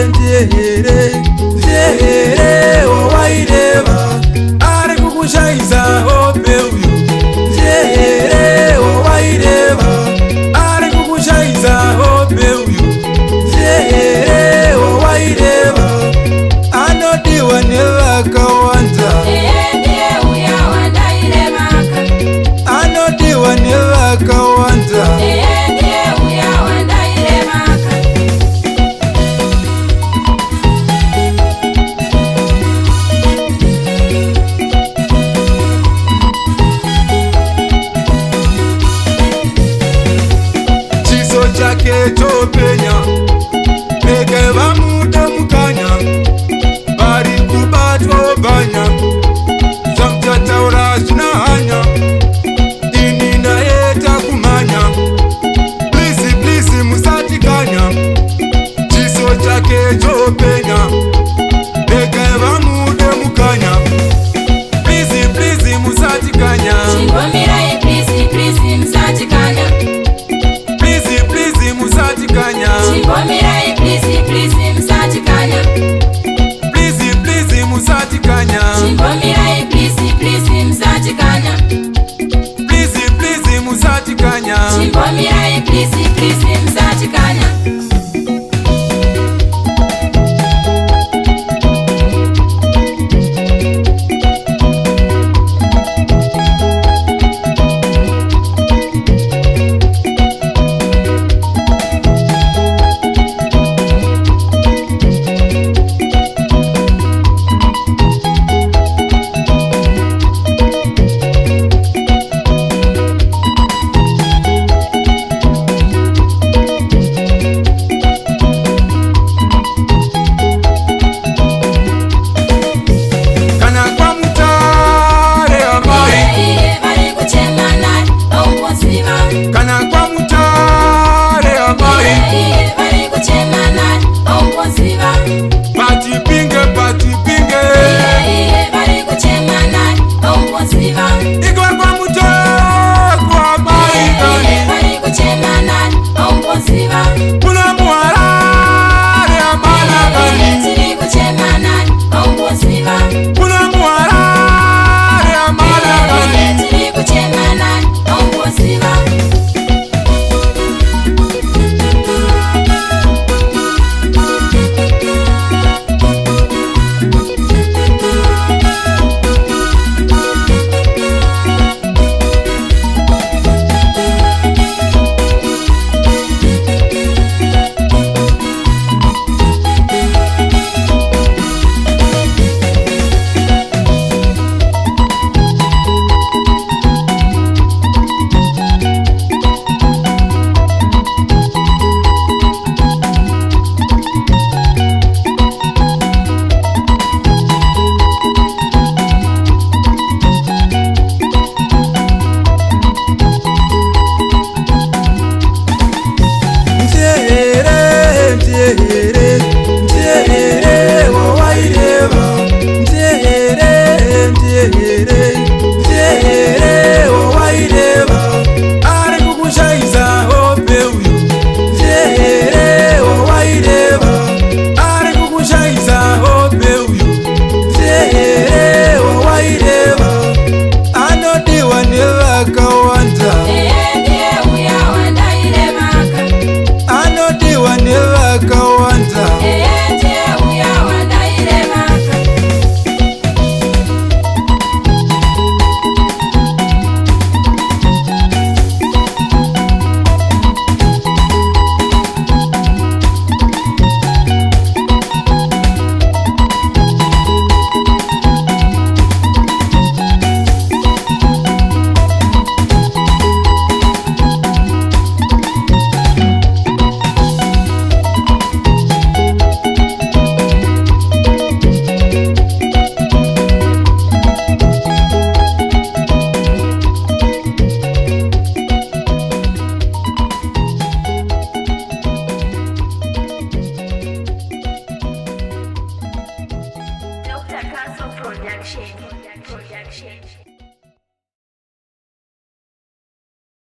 ndiye wawaireva ari kukushaisa hope uyu ndiye wawaireva ari kukushaisa hope uyu ndiye wawaireva anodiwa nevakawanda anodiwa nevakawanda chake chopenya peke vamuda mukanya vari kubatwa bhanya zvamutataura zvina hanya ini naye takumhanya please please musatikanya chiso chake chopenya peke vamuda mukanya please please musatikanya Chimbomirai, please, please, musatikanya. Please, please, musatikanya. Chimbomirai, please, please, musatikanya. Please, please, musatikanya. Chimbomirai, please, please, musatikanya. Production.